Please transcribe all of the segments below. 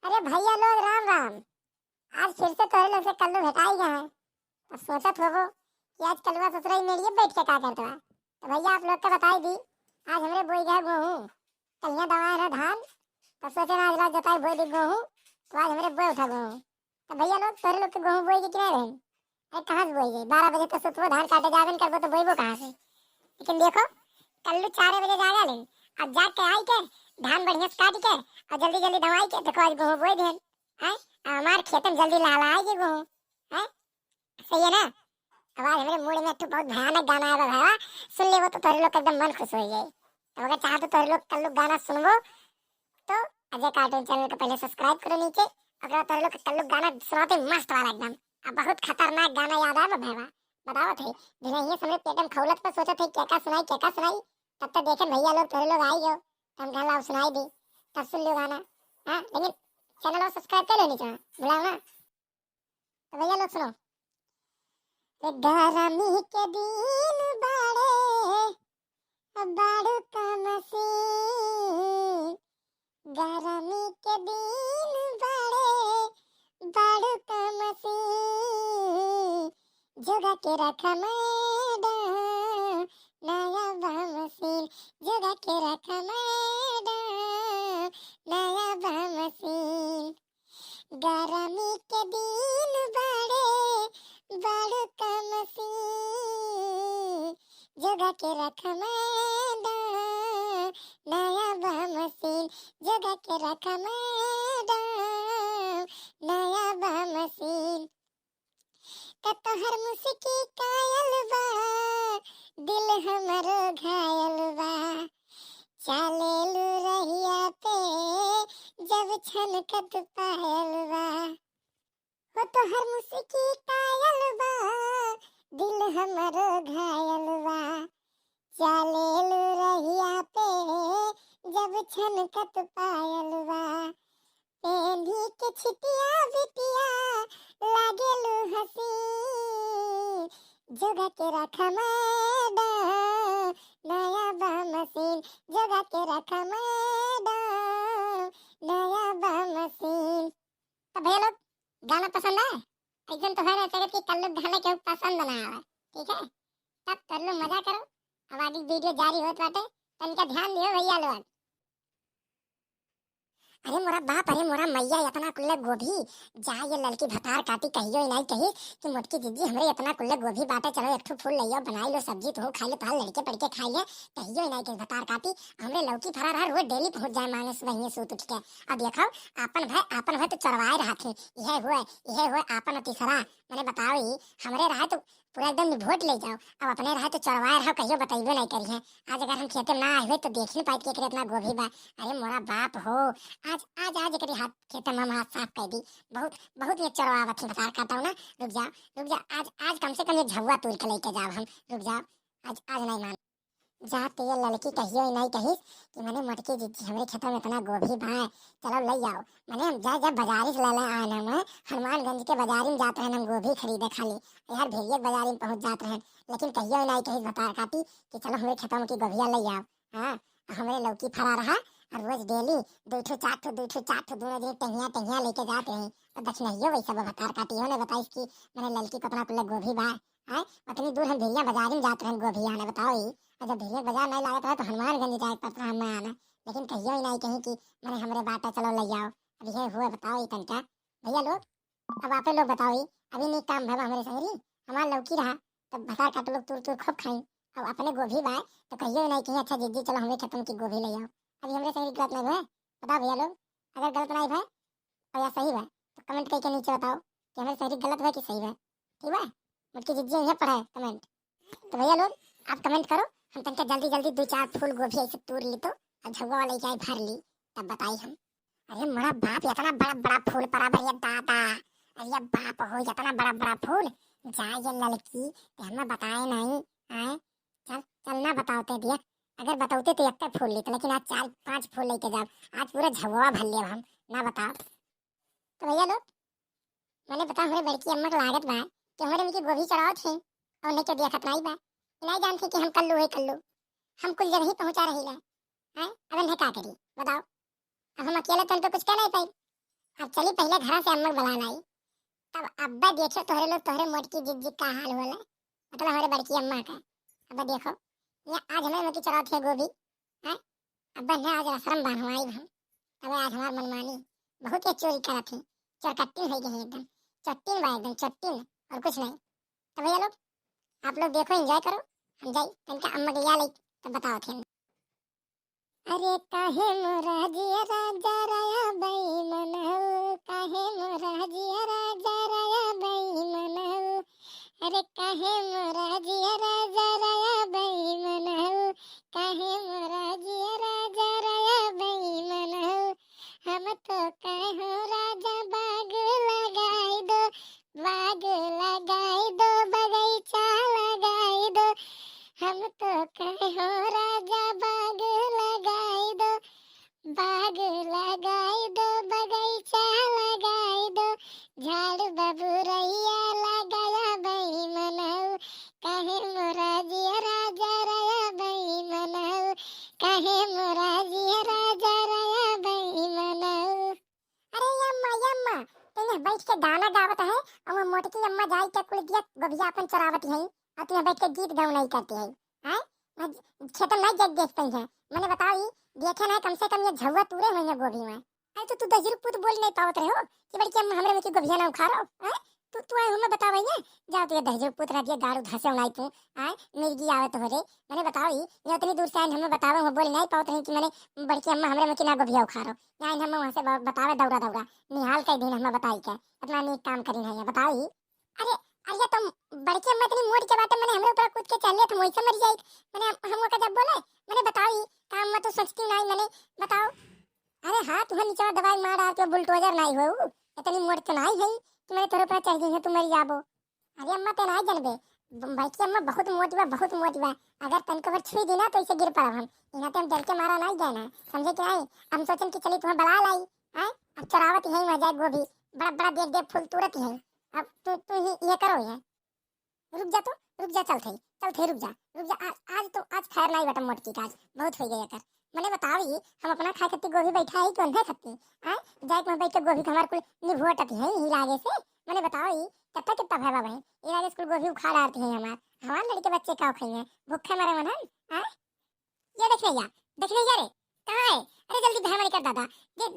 अरे भैया लोग राम राम। आज फिर से तोरे लोग से कल्लू भेटाई गए हैं। तो सोचत होगो कि आज कलुआ ससुराई मेरिए बैठ के का करता है। तो भैया आप लोग का बताई दी। आज हमरे बोई गए गेहूं, कलियां दवाए रहे धान। तो सोचे ना आज रात जोताई बोई दी गेहूं, तो आज हमरे बोई उठा गेहूं। तो भैया लोग तोरे लोग के गेहूं बोई के किनारे रहे। अरे कहाँ से बोई गई? 12 बजे तो सुतबो धान काटे जाबे करबो तो बोईबो कहाँ से? लेकिन देखो कल्लू 4 बजे जागा ले। अब जाग के आई के धान बढ़िया से काट के और जल्दी जल्दी दवाई के देखो आज गेहूं बोई देन है। हमार खेत में जल्दी लहलहाएगी गेहूं है। सही है ना? आवाज हमारे मूड में तो बहुत भयानक गाना है भाई। सुन ले वो तो तोरे लोग का एकदम मन खुश हो जाए। तो अगर चाहो तो तोरे लोग कल लोग गाना सुनबो तो अजय कार्टून चैनल को पहले सब्सक्राइब करो नीचे। अगर तोरे लोग कल लोग गाना सुनाते मस्त वाला एकदम। अब बहुत खतरनाक गाना याद आया भाई। बताओ थे बिना ये समझे पेटम खौलत पर सोचा थे क्या क्या सुनाई। तब तक देखे भैया लोग तोरे लोग आई गयो। हम कहला सुनाई दी तब सुन लो गाना। हां लेकिन चैनल को सब्सक्राइब कर लो नीचे बुलाओ ना। तो भैया लोग सुनो। गरमी के दिन बाड़ू का मसीन। गरमी के दिन बाड़ू का मसीन। जोगा के रखा मैडम नया बा मसीन। जोगा के रखा मैडम नया बा मसीन। गरमी के दिन बाड़ू का मसीन। जोगा के रखा मैडम नया बा मसीन। जोगा के रखा मैडम नया बा मसीन। तोहर मुस्की कायल बा दिल हमरो घायल बा। चलेलू रहिया पे जब छनकत पायल बा। हो तोहर मुस्की कायल बा दिल हमरो घायल बा। चलेलू रहिया पे जब छनकत पायल बा। पेंधी के छिटिया बिटिया लागेलू हसीन। जोगा के रखा मैडम नया बा मसीन। जोगा के रखा मैडम नया बा मसीन। तो भैया लोग गाना पसंद है? एकदम तो है ना कि कल लोग गाना क्यों पसंद ना आवे। ठीक है तब कर लो मजा करो। अब आगे वीडियो जारी होत बाटे तनिका ध्यान दियो भैया लोग। अरे मोरा बाप अरे मोरा मैया इतना कुल्ले गोभी जा ये लड़की भतार काटी कहियो नहीं कही कि मोटकी दीदी हमरे इतना कुल्ले गोभी बाटे चलो एक ठो फूल लइयो बनाई लो सब्जी तो खाई लो ताल लड़के पड़ के खाइए कहियो नहीं कही भतार काटी हमरे लौकी फरा रहा रोज डेली पहुंच जाए मांगे से वहीं सूत उठ के। अब देखो आपन भाई तो चरवाए रहा थे यह हुए आपन तीसरा मैंने बताओ ही हमरे रहा तो पूरा एकदम निभोट ले जाओ। अब अपने रहा तो चरवाए रहो कहियो बताइबो नहीं करी है। आज अगर हम खेते में ना आए हुए तो देख नहीं पाए कि इतना गोभी बा। अरे मोरा बाप हो आज आज आज करी हाथ खेते में हाथ साफ कर दी। बहुत बहुत ये चरवावत है बता काटा हूं ना। रुक जा आज आज कम से कम ये झुआ तोड़ के लेके जाओ हम। रुक जाओ आज आज नहीं मान जाते ये लड़की कहियो ही नहीं कही कि मैंने मोटकी दीदी हमरे खेतों में इतना गोभी बा चलो ले जाओ। मैंने हम जा जब बाजारी से ले आना मैं हनुमानगंज के बाजारी में जाते हैं हम गोभी खरीदे खाली यार भेड़िए बाजारी में पहुंच जाते हैं। लेकिन कहियो ही नहीं कही बता काटी कि चलो हमारे खेतों में की गोभिया ले आओ। हाँ हमारे लौकी फरा रहा और रोज डेली दो ठो चार ठो दोनों दिन टहिया लेके जाते हैं। और दक्षिणियो वैसा बता काटी ने बताई कि मैंने लड़की को अपना कुल्ला गोभी बा है उतनी दूर हम भेड़िया बाजारी में जाते हैं गोभी आने बताओ ही। और जब भेड़िया बाजार नहीं लाए तो हनुमानगंज जाए पड़ता हमें आना। लेकिन कहियो ही नहीं कहीं कि मैंने हमरे बाटा चलो ले जाओ। अब ये हुए बताओ ही तनका भैया लोग। अब आप लोग बताओ ही अभी नहीं काम भवा हमारे संगरी हमारा लौकी रहा तब भसार काट लोग तूर खूब खाई। अब अपने गोभी बाय तो कहियो नहीं कहीं अच्छा दीदी चलो हमें खत्म की गोभी ले जाओ। अभी हमरे संगरी गलत नहीं हुए बताओ भैया लोग। अगर गलत नहीं भाई और या सही है तो कमेंट करके नीचे बताओ कि हमारे संगरी गलत है कि सही है। ठीक है मुझकी दीदी यहाँ पढ़ा कमेंट। तो भैया लोग आप कमेंट करो हम तनका जल्दी 2-4 फूल गोभी ऐसे तोड़ ली तो और झुआ वाले जाए भर ली तब बताई हम। अरे मोरा बाप इतना बड़ा फूल पड़ा भैया दादा। अरे बाप हो इतना बड़ा फूल जाए ये लड़की तो हमें बताए नहीं आए। चल ना बताओते दिया अगर बताओते तो एक फूल लेते लेकिन आज 4-5 फूल लेके जाओ। आज पूरा झुआ भर लिया हम ना बताओ। तो भैया लोग मैंने बता हमारे बड़की अम्मा को लागत बा कि हमारे उनकी गोभी चढ़ाओ थे और नहीं तो दिया खतनाई बा नहीं जानते कि हम कल्लू हम कुछ जगह ही पहुंचा रही है अब इन्हें क्या करी बताओ। अब हम अकेले तो कुछ कह नहीं पाई अब चली पहले घर से अम्मा बुला लाई, तब अब्बा देखो तोहरे लोग तोहरे मोटकी जिज्जी का हाल होला, मतलब हमारे बड़की अम्मा का। अब्बा देखो ये आज हमें मकी चढ़ा थे गोभी है। अब्बा ने आज रसम बनवाई हम, अब आज हमार मनमानी बहुत ये चोरी करा थी, चरकट्टी हो गई एकदम, चट्टीन बा एकदम चट्टीन, और कुछ नहीं। तो भैया लोग आप लोग देखो एंजॉय करो, हम जाई तनका अम्मा के या लाई तब बताओ थे। अरे काहे मोरा जिया राजा राया बेईमान हो, काहे मोरा जिया राजा राया बेईमान हो, अरे काहे मोरा जिया राजा राया बेईमान हो, काहे मोरा जिया राजा राया बेईमान हो, हम तो कहो राजा बाग लगाई दो, बाग लगाई दो, बगीचा लगाई दो, हम तो कहो राजा बाग लगाई दो, बाग लगाई दो, बगीचा लगाई दो, झाड़ बबुरैया लगाया बेईमान हो, काहे मोरा जिया राजा राया बेईमान हो, काहे मोरा जिया राजा राया बेईमान हो। अरे यम्मा यम्मा तेने बैठ के गाना गावत है और वो मोटकी अम्मा जाई के कुल दिया गोभिया अपन चरावत है और तू बैठ के गीत गाउन नहीं करती है। हैं खेत में जग देखते हैं मैंने बताई देखे ना कम से कम ये झव्वा तूरे हुए हैं गोभी में। अरे तो तू दजरू पुत बोल नहीं पावत रहे हो कि बड़ी कि हमरे में की गोभिया ना उखा रहो हैं। तू आए हमें बतावई ना जाओ तू ये दजरू पुत रह दिया गाड़ू धसे उनाई तू हैं मिर्गी आवत हो रे मैंने बताई ये उतनी दूर से आए हमें बतावे हो बोल नहीं पावत रहे कि मैंने बड़ी कि अम्मा हमरे में की ना गोभिया उखा रहो या हम वहां से बतावे दौड़ा दौड़ा निहाल कई दिन हमें बताई क्या इतना नीक काम करी है बताई। अरे अरे तुम बड़की अम्मा इतनी मोट के बात मैंने हमरे ऊपर कूद के चल तुम वैसे मर जाई मैंने हम का जब बोले मैंने बताई काम में तो सोचती नहीं मैंने बताओ। अरे हाँ तुम नीचे दवाई मार आ तो बुलडोजर नहीं हो इतनी मोट तो नहीं है कि मैंने तोरे पर चढ़ गई है तुम मर जाबो। अरे अम्मा ते नहीं जानबे बड़की अम्मा बहुत मोटी बा अगर तनको पर छुई दी ना तो इसे गिर पड़ा हम यहाँ हम डर के मारा नहीं जाना समझे क्या है। हम सोचन कि चली तुम्हें बला लाई है अब चरावत यही मजा है गोभी बड़ा बड़ा देख देख फूल तुरत है। अब तू ही ये करो ये रुक जा चल थे रुक जा आज खैर नहीं बेटा मोटकी का आज बहुत हो गया कर मैंने बताओ हम अपना खाए खत्ती गोभी बैठा है कौन है खत्ती है जाए में बैठ के गोभी हमारे को निभोटत है ही लागे से मैंने बताओ कितना भैया भाई ये लागे स्कूल गोभी उखाड़ आती है हमारे लड़के बच्चे क्या खाएंगे भूखे मरे मन है ये देख रही रे कहाँ है। अरे जल्दी भैया कर दादा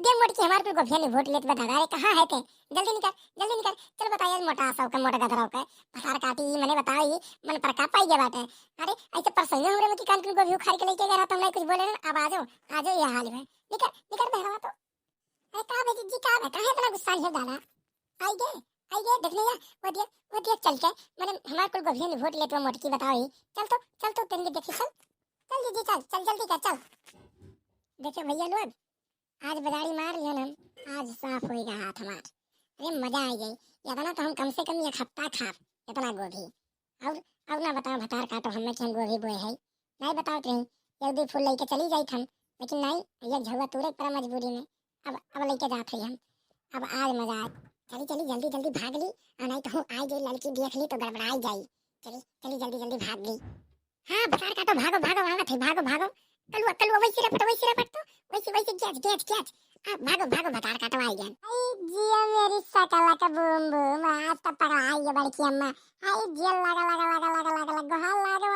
दे मोटकी हमारे को गोभिया निभोट लेते बता दादा कहाँ है ते जल्दी निकल चल बताइए मोटा सा का मोटा गधरा का पसार काटी मैंने बताई मन पर का पाई बात है। अरे ऐसे परसों हमरे में की कान को गोभी उखाड़ के लेके गया था हमने कुछ बोले ना अब आ जाओ ये हाल में निकल भैया तो अरे का भेजी जी का है इतना गुस्सा है दादा आई गए देख लिया वो दिया चल के मैंने हमारे को गोभिया निभोट लेते मोटकी बताई चल तो तेरे देखी चल जी चल जल्दी कर चल। देखो भैया लोग आज बजारी मार लिया ना आज साफ होएगा हाथ हमार। अरे मजा आ गई इतना तो हम कम से कम एक हफ्ता खा इतना गोभी और ना बताओ भतार काटो हमें कि हम गोभी बोए है नहीं बताओ तुम जल्दी फूल लेके चली जाई हम लेकिन नहीं ये झुआ तूरे पर मजबूरी में अब लेके जात रही हम अब आज मजा आए चली जल्दी भाग ली और नहीं तो आई गई लड़की देख ली तो गड़बड़ाई जाई चली जल्दी भाग ली। हाँ भतार काटो भागो कलुआ वैसे रपट तो वैसे कैच भागो भतार काटो आई गया। आई जिया मेरी सकला का बूम बूम आज तक पकड़ाई है बड़की अम्मा आई जिया लगा हाल लगा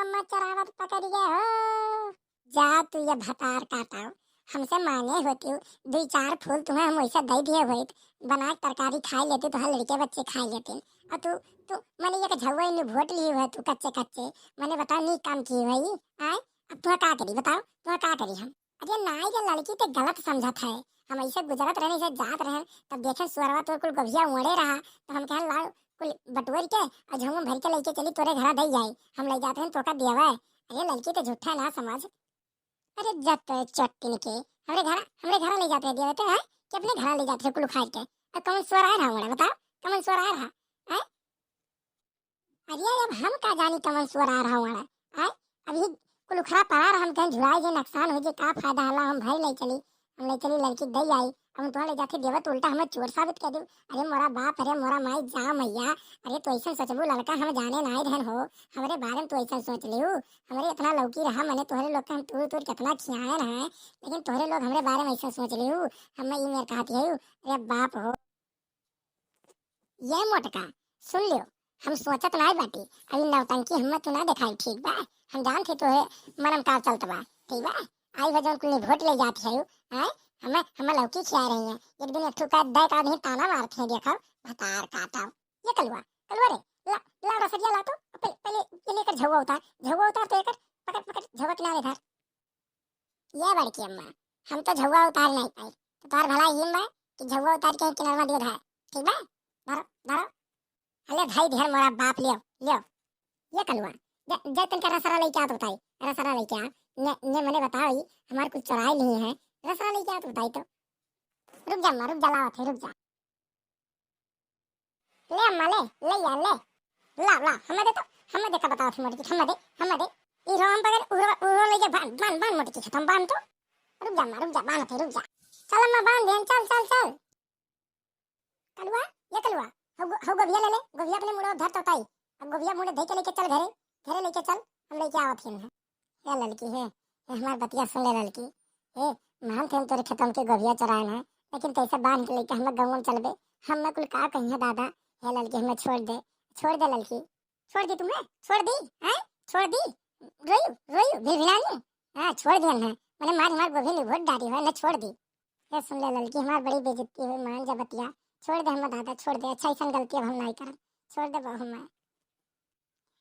अम्मा चरावत पकड़ गए हो जा तू ये भतार काटाओ हमसे मांगे होती हूँ 2-4 फूल तुम्हें हम वैसा दे दिए हुए बना तरकारी खा लेते तो हर लड़के बच्चे खा लेते और तू मैंने ये झुआ निभोट ली हुआ तू कच्चे मैंने बता नहीं काम की भाई आए अब तुम्हें क्या करी बताओ तुम्हें क्या करी हम। अरे नाई ये लड़की तो गलत समझत है हम ऐसे गुजरत रहने से जात रहे तब देखे सुअरवा तो कुल गोभिया उड़े रहा तो हम कह लाओ कुल बटोर के और झुआ भर के लेके चली तोरे घर दे जाए हम ले जाते हैं तो का देवा है। अरे लड़की तो झूठा ना समझ अरे जब चट्टिन के हमरे घर ले जाते दिया हैं कि अपने घर ले जाते कुल खाए के और कौन स्वर आ रहा हूँ बताओ कौन स्वर आ रहा है। अरे अब हम का जानी कौन स्वर आ रहा हूँ अभी कुल उखड़ा पड़ा हम कहीं झुराए जे नुकसान हो जे का फायदा हला हम भाई ले चली लड़की दे आई हम तो ले जाके देवत उल्टा हमें चोर साबित कर दे। अरे मोरा बाप, अरे मोरा माई, जा मैया। अरे तो ऐसा सोचबू लड़का हम जाने ना रहन हो, हमारे बारे में तो ऐसा सोच लियो। हमारे इतना लौकी रहा, मैंने तोहरे लोग का हम तूर तूर कितना खियाए रहे, लेकिन तोहरे लोग हमारे बारे में ऐसा सोच लियो। हम ये मेरे कहती है, अरे बाप हो ये मोटका, सुन लियो। हम सोचत नहीं बाटी, अभी नौटंकी हम तू ना दिखाई, ठीक बा। हम जानते तो है मनम का चलत बा, ठीक बा। आई भजन कुल वोट ले जाती है, हैं हमें लौकी खिया रही है। एक दिन एक ठुका दे का नहीं ताना मारते हैं, देखो भतार काटा। ये कलवा कलवा रे, ला ला रसरिया ला तो पहले पहले ये लेकर झुआ उतार तो एकर पकड़ पकड़ झुआ किनारे धर। ये बड़की अम्मा, हम तो झुआ उतार नहीं पाई, तो तार भला ही मैं कि झुआ उतार के किनारे में दे धर, ठीक बा। धरो धरो, अले भाई ढेर मोरा बाप लियो लियो। ये कलवा जय तन का रसरा लेके आ तो बताई, रसरा लेके आ। ने मैंने बताई हमारे कुछ चराई नहीं है, रसरा लेके आ तो बताई। तो रुक जा अम्मा, रुक जा, लाओ थे, रुक जा। ले अम्मा ले ले यार ले, ला ला हमें दे का बताओ थे मोटी, हमें दे ई रोम पकड़ उरो लेके बांध मोटी खत्म बांध तो। रुक जा अम्मा, रुक जा, बांध थे, रुक जा। चल अम्मा बांध दे, चल चल चल। कलवा ये कलवा हो गोभिया ले ले, गोभिया अपने मुड़ो धर तो ताई। अब गोभिया मुड़े धे के लेके चल घरे, घरे लेके चल, हम लेके आवत हैं। ये लड़की है, ये हमार बतिया सुन ले लड़की। ए मान थे तोरे खत्म के गोभिया चरान है, लेकिन कैसे बांध के लेके हम गांव में चलबे, हम कुल का कहिए दादा। ये लड़की हमें छोड़ दे लड़की, छोड़ दी तुम्हें, छोड़ दी हैं, छोड़ दी। रोयू भिड़ानी, हां छोड़ दिया है मैंने, मार गोभी ने वोट डाली है ना, छोड़ दी। ये सुन ले लड़की, हमार बड़ी बेइज्जती हुई, मान जा बतिया, छोड़ दे हम दादा, छोड़ दे। अच्छा ऐसा गलती अब हम नहीं करब, छोड़ दे बहू मैं।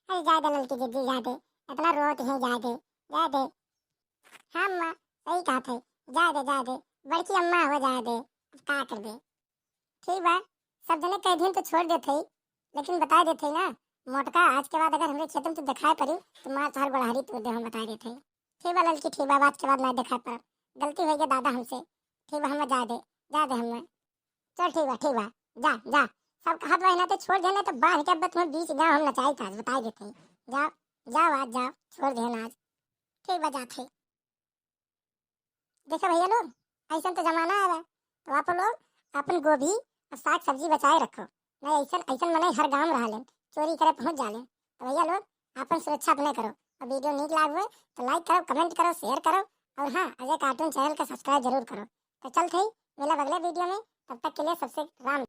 अरे जा दे लड़की दीदी, जा दे, इतना रोत है, जा दे जा दे। हाँ अम्मा सही कहा थे, जा दे बड़की अम्मा हो, जा दे, अब का कर दे। ठीक बा, सब जने कह दिन तो छोड़ देते, लेकिन बता देते ना मोटका, आज के बाद अगर हमरे खेत में तो दिखाई पड़ी तो मार चार बड़ारी तो दे, हम बता देते। ठीक बा लड़की, ठीक बा, आज के बाद नहीं दिखाई पड़, गलती हो गई दादा हमसे। ठीक बा, हमें जा दे हमें। चल ठीक बा, जा सब हाथ बहना तो छोड़ देना, तो बाहर के अब तुम्हें बीच गाँव हम नचाई था, बता देते। जाओ जाओ आज जाओ, छोड़ देना आज। ठीक बा जाते। देखो भैया लोग, ऐसा तो जमाना है, तो आप लोग अपन गोभी और साग सब्जी बचाए रखो, नहीं ऐसा मने हर गांव रहा लें, चोरी करे पहुंच जा लें। तो भैया लोग अपन सुरक्षा अपने करो, और वीडियो नीक लागे तो लाइक करो, कमेंट करो, शेयर करो, और हाँ अजय कार्टून चैनल का सब्सक्राइब जरूर करो। तो चल थे मिला अगले वीडियो में, तब तक के लिए सबसे राम।